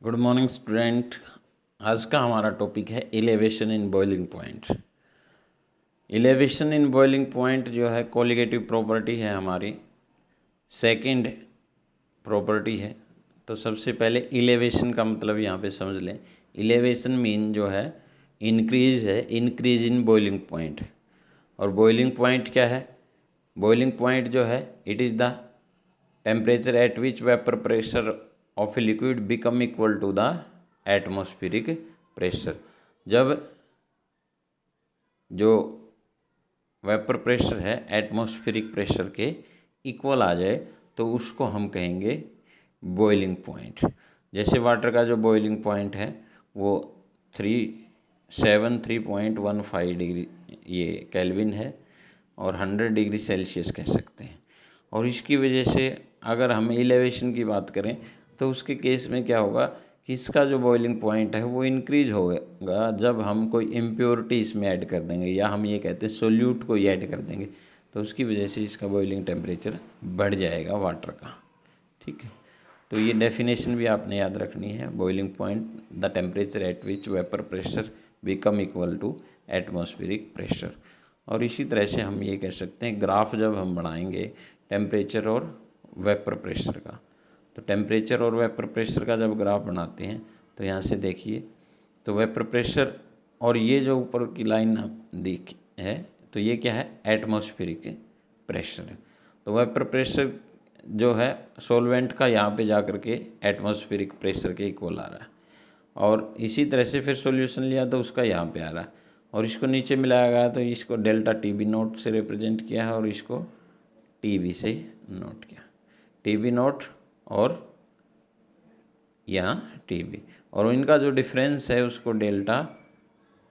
Good morning student. आज का हमारा टॉपिक है elevation in boiling point. Elevation in boiling point जो है कोलिगेटिव प्रॉपर्टी है, हमारी सेकंड प्रॉपर्टी है। तो सबसे पहले एलिवेशन का मतलब यहाँ पे समझ लें। एलिवेशन मीन जो है इंक्रीज है, इंक्रीज इन बॉइलिंग पॉइंट। और बॉइलिंग पॉइंट क्या है? बॉइलिंग पॉइंट जो है it is the temperature at which vapour pressure of a liquid become equal to the atmospheric pressure. जब जो वेपर प्रेशर है एटमॉस्फेरिक प्रेशर के इक्वल आ जाए तो उसको हम कहेंगे बॉइलिंग पॉइंट। जैसे वाटर का जो बॉइलिंग पॉइंट है वो 373.15 डिग्री ये केल्विन है और 100 डिग्री सेल्सियस कह सकते हैं। और इसकी वजह से अगर हम एलिवेशन की बात करें तो उसके केस में क्या होगा कि इसका जो बॉइलिंग पॉइंट है वो इंक्रीज होगा जब हम कोई इम्प्योरिटी इसमें ऐड कर देंगे, या हम ये कहते हैं सोल्यूट को ऐड कर देंगे, तो उसकी वजह से इसका बॉइलिंग टेम्परेचर बढ़ जाएगा वाटर का। ठीक है, तो ये डेफिनेशन भी आपने याद रखनी है। Boiling point the temperature at which vapour pressure become equal to atmospheric pressure. और इसी तरह से हम ये कह सकते हैं ग्राफ जब हम बनाएंगे टेम्परेचर और वेपर प्रेशर का, तो टेम्परेचर और वेपर प्रेशर का जब ग्राफ बनाते हैं तो यहाँ से देखिए, तो वेपर प्रेशर और ये जो ऊपर की लाइन दिख है तो ये क्या है? एटमॉस्फेरिक प्रेशर है। तो वेपर प्रेशर जो है सॉल्वेंट का यहाँ पे जा कर के एटमॉस्फेरिक प्रेशर के इक्वल आ रहा है। और इसी तरह से फिर सॉल्यूशन लिया तो उसका यहाँ पे आ रहा है, और इसको नीचे मिलाया गया तो इसको डेल्टा टीबी नोट से रिप्रेजेंट किया है और इसको टीबी से नोट किया, टीबी नोट और यहाँ टीबी, और इनका जो डिफरेंस है उसको डेल्टा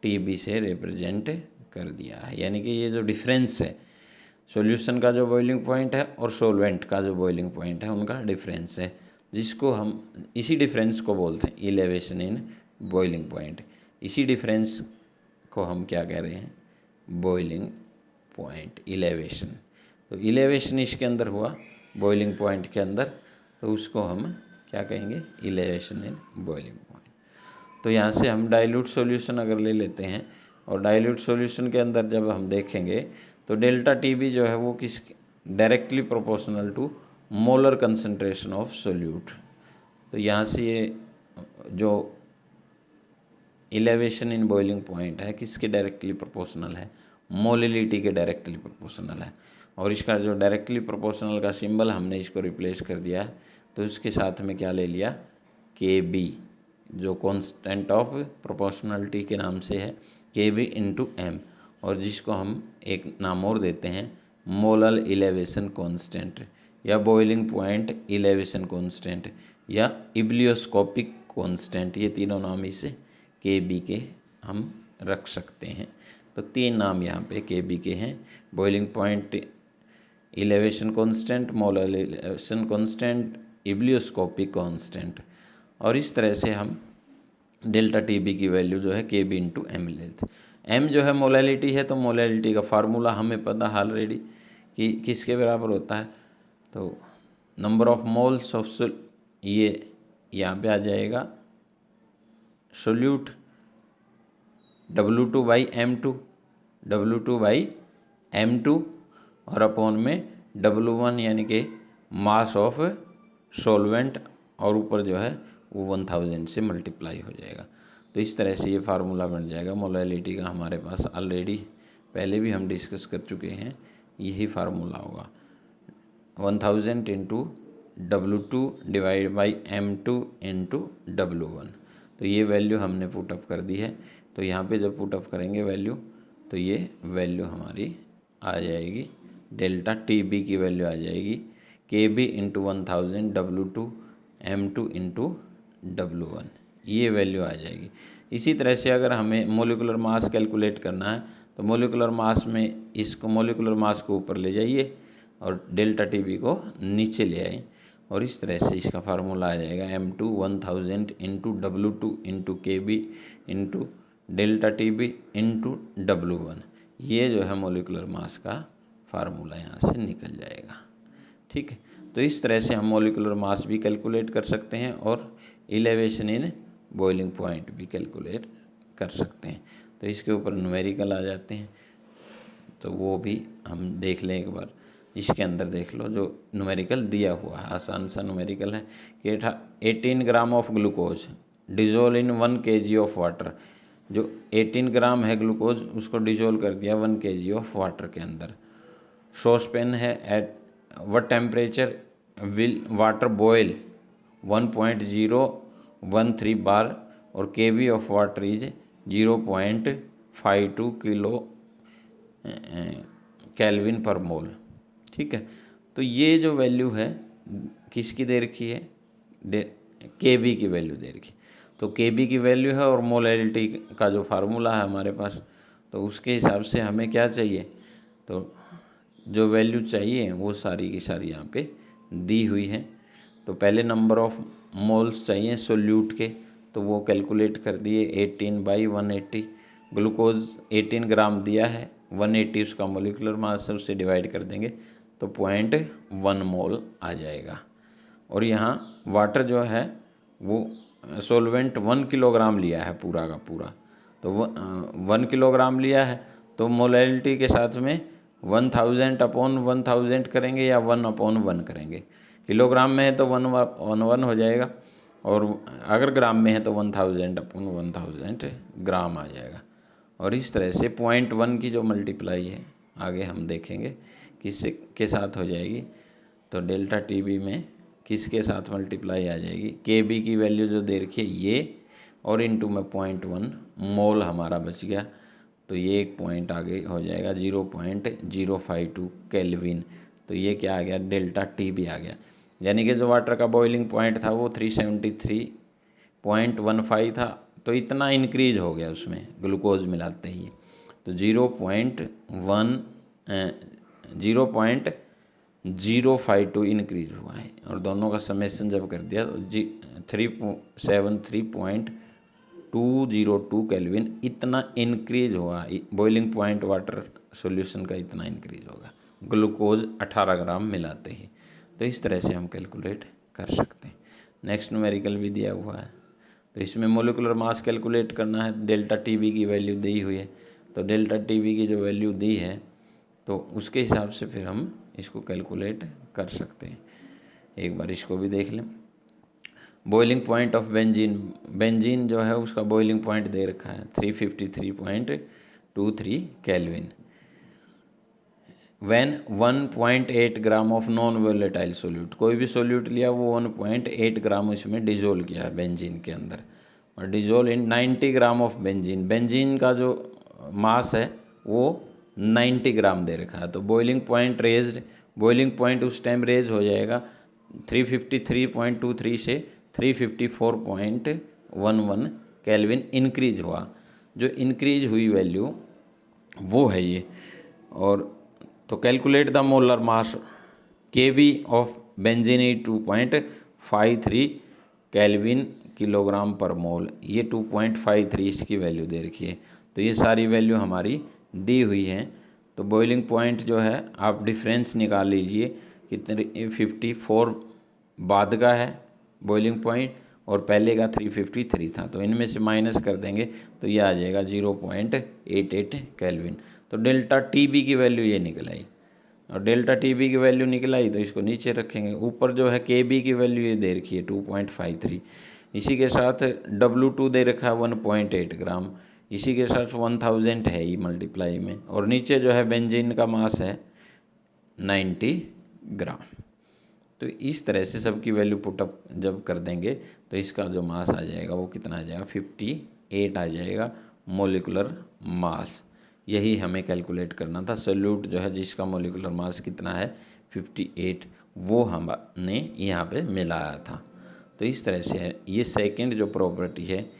टीबी से रिप्रेजेंट कर दिया है। यानी कि ये जो डिफरेंस है सॉल्यूशन का जो बॉइलिंग पॉइंट है और सॉल्वेंट का जो बॉइलिंग पॉइंट है उनका डिफरेंस है, जिसको हम इसी डिफरेंस को बोलते हैं एलिवेशन इन बॉइलिंग पॉइंट। इसी डिफरेंस को हम क्या कह रहे हैं? Boiling point elevation. तो एलिवेशन इसके अंदर हुआ बॉइलिंग पॉइंट के अंदर, तो उसको हम क्या कहेंगे? Elevation in boiling point. तो यहाँ से हम डाइल्यूट सॉल्यूशन अगर ले लेते हैं, और डाइल्यूट सॉल्यूशन के अंदर जब हम देखेंगे तो डेल्टा टीबी जो है वो किस directly proportional to molar concentration of solute. तो यहाँ से ये जो एलिवेशन इन बॉइलिंग पॉइंट है किसके डायरेक्टली प्रोपोर्शनल है? मोलिलिटी के डायरेक्टली प्रोपोर्शनल है। और इसका जो डायरेक्टली प्रोपोर्शनल का सिंबल हमने इसको रिप्लेस कर दिया है, तो इसके साथ में क्या ले लिया? के बी, जो कांस्टेंट ऑफ प्रोपोर्शनलिटी के नाम से है, के बी इंटू एम, और जिसको हम एक नाम और देते हैं मोलर एलिवेशन कांस्टेंट, या बॉइलिंग पॉइंट एलिवेशन कांस्टेंट, या इब्लियोस्कोपिक कांस्टेंट। ये तीनों नाम इसे के बी के हम रख सकते हैं। तो तीन नाम यहाँ पे के बी के हैं: boiling point elevation constant, molar elevation constant, ebullioscopic constant. और इस तरह से हम डेल्टा टी बी की वैल्यू जो है के बी इंटू एम लेते हैं। एम जो है मोलैलिटी है, तो मोलैलिटी का फार्मूला हमें पता है ऑलरेडी कि किसके बराबर होता है। तो नंबर ऑफ मोल्स ऑफ ये यहाँ पे आ जाएगा solute W2 by M2, W2 by M2, और अपॉन में W1 यानी कि मास ऑफ सॉल्वेंट, और ऊपर जो है वो 1000 से मल्टीप्लाई हो जाएगा। तो इस तरह से ये फार्मूला बन जाएगा मोलैलिटी का। हमारे पास ऑलरेडी पहले भी हम डिस्कस कर चुके हैं, यही फार्मूला होगा 1000 into W2 divide by M2 into W1। तो ये वैल्यू हमने पुटअप कर दी है। तो यहाँ पे जब पुटअप करेंगे वैल्यू, तो ये वैल्यू हमारी आ जाएगी, डेल्टा टी बी की वैल्यू आ जाएगी के B into 1000 W2 M2 into W1, ये वैल्यू आ जाएगी। इसी तरह से अगर हमें मोलिकुलर मास कैलकुलेट करना है तो मोलिकुलर मास में इसको मोलिकुलर मास को ऊपर ले जाइए और डेल्टा टी बी को नीचे ले आए, और इस तरह से इसका फार्मूला आ जाएगा M2 1000 into W2 into K B into delta T B into W1। ये जो है मोलिकुलर मास का फार्मूला यहाँ से निकल जाएगा। ठीक है, तो इस तरह से हम मोलिकुलर मास भी कैलकुलेट कर सकते हैं और इलेवेशन इन बॉइलिंग पॉइंट भी कैलकुलेट कर सकते हैं। तो इसके ऊपर न्यूमेरिकल आ जाते हैं, तो वो भी हम देख लें एक बार। इसके अंदर देख लो जो न्यूमेरिकल दिया हुआ है, आसान सा न्यूमेरिकल है कि 18 gram of glucose dissolve in 1 kg of water. जो 18 ग्राम है ग्लूकोज उसको डिजोल्व कर दिया 1 kg ऑफ वाटर के अंदर। सॉसपेन है, at what temperature will water boil 1.013 bar और kb of water is 0.52 kilo kelvin per mole. ठीक है, तो ये जो वैल्यू है किसकी दे रखी है, kb की वैल्यू दे रखी। तो kb की वैल्यू है और मोलैलिटी का जो फार्मूला है हमारे पास, तो उसके हिसाब से हमें क्या चाहिए, तो जो वैल्यू चाहिए वो सारी की सारी यहाँ पे दी हुई है। तो पहले नंबर ऑफ मोल्स चाहिए सोल्यूट के, तो वो कैलकुलेट कर दिए 18/180। ग्लूकोज 18 ग्राम दिया है, 180 उसका मोलिकुलर मास है, उससे डिवाइड कर देंगे तो 0.1 मोल आ जाएगा। और यहाँ वाटर जो है वो सोलवेंट 1 किलोग्राम लिया है पूरा का पूरा, तो 1 किलोग्राम लिया है, तो मोलैलिटी के साथ में 1000/1000 करेंगे या 1/1 करेंगे। किलोग्राम में है तो 1/1 हो जाएगा, और अगर ग्राम में है तो 1000/1000 ग्राम आ जाएगा। और इस तरह से 0.1 की जो मल्टीप्लाई है आगे हम देखेंगे किससे के साथ हो जाएगी, तो डेल्टा टीबी में किसके साथ मल्टीप्लाई आ जाएगी, केबी की वैल्यू जो दे रखी है ये, और इनटू में 0.1 मोल हमारा बच गया, तो ये एक पॉइंट आगे हो जाएगा 0.052 केल्विन। तो ये क्या आ गया, डेल्टा टीबी आ गया। यानी कि जो वाटर का बॉइलिंग पॉइंट था वो 373.15 था, तो इतना इंक्रीज हो गया उसमें ग्लूकोज मिलाते ही, तो 0.052 इंक्रीज हुआ है। और दोनों का समेसन जब कर दिया तो 373.202 केल्विन इतना इंक्रीज हुआ, बॉइलिंग पॉइंट वाटर सॉल्यूशन का इतना इंक्रीज होगा ग्लूकोज 18 ग्राम मिलाते ही। तो इस तरह से हम कैलकुलेट कर सकते हैं। नेक्स्ट न्यूमेरिकल भी दिया हुआ है, तो इसमें मोलिकुलर मास कैलकुलेट करना है, डेल्टा टीबी की वैल्यू दी हुई है, तो डेल्टा टीबी की जो वैल्यू दी है तो उसके हिसाब से फिर हम इसको कैलकुलेट कर सकते हैं। एक बार इसको भी देख लें। Boiling point of benzene, benzene जो है उसका बॉइलिंग पॉइंट दे रखा है 353.23 kelvin. When 1.8 gram of non volatile solute, कोई भी सोल्यूट लिया वो 1.8 ग्राम उसमें डिजोल्व किया है बेंजीन के अंदर, और dissolve in 90 gram of benzene. Benzene का जो मास है वो 90 ग्राम दे रखा है, तो boiling point raised, boiling point उस टाइम रेज हो जाएगा 353.23 से 354.11 केल्विन इंक्रीज हुआ। जो इंक्रीज हुई वैल्यू वो है ये। और तो calculate the molar mass KB of benzene 2.53 kelvin kilogram पर मोल, ये 2.53 इसकी वैल्यू दे रखी है। तो ये सारी वैल्यू हमारी दी हुई है। तो बॉइलिंग पॉइंट जो है आप डिफरेंस निकाल लीजिए, कितने 54 बाद का है बॉइलिंग पॉइंट और पहले का 353 था, तो इनमें से माइनस कर देंगे तो ये आ जाएगा 0.88 केल्विन। तो डेल्टा टीबी की वैल्यू ये निकल आई, और डेल्टा टीबी की वैल्यू निकल आई तो इसको नीचे रखेंगे। ऊपर जो है केबी की वैल्यू ये दे रखी है 2.53, इसी के साथ W2 दे रखा है 1.8 ग्राम, इसी के साथ 1000 है ही मल्टीप्लाई में, और नीचे जो है बेंजीन का मास है 90 ग्राम। तो इस तरह से सबकी वैल्यू पुटअप जब कर देंगे तो इसका जो मास आ जाएगा वो कितना आ जाएगा, 58 आ जाएगा मोलिकुलर मास। यही हमें कैलकुलेट करना था। सोल्यूट जो है जिसका मोलिकुलर मास कितना है 58, वो हमने यहाँ पे मिलाया था। तो इस तरह से है। ये सेकंड जो प्रॉपर्टी है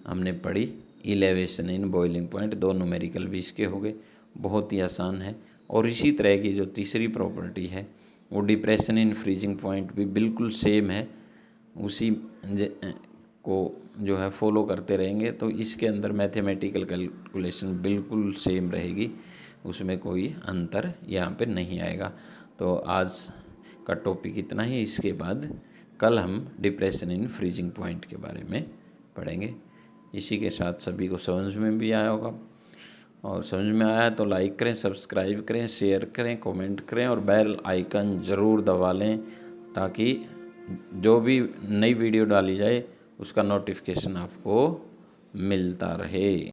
हमने पढ़ी, इलेवेशन इन बॉइलिंग पॉइंट, दो न्यूमेरिकल भी इसके हो गए, बहुत ही आसान है। और इसी तरह की जो तीसरी प्रॉपर्टी है वो डिप्रेशन इन फ्रीजिंग पॉइंट भी बिल्कुल सेम है, उसी को जो है फॉलो करते रहेंगे तो इसके अंदर मैथमेटिकल कैलकुलेशन बिल्कुल सेम रहेगी, उसमें कोई अंतर यहाँ पे नहीं आएगा। तो आज का टॉपिक इतना ही, इसके बाद कल हम डिप्रेशन इन फ्रीजिंग पॉइंट के बारे में पढ़ेंगे। इसी के साथ सभी को समझ में भी आया होगा, और समझ में आया तो लाइक करें, सब्सक्राइब करें, शेयर करें, कमेंट करें और बेल आइकन ज़रूर दबा लें, ताकि जो भी नई वीडियो डाली जाए उसका नोटिफिकेशन आपको मिलता रहे।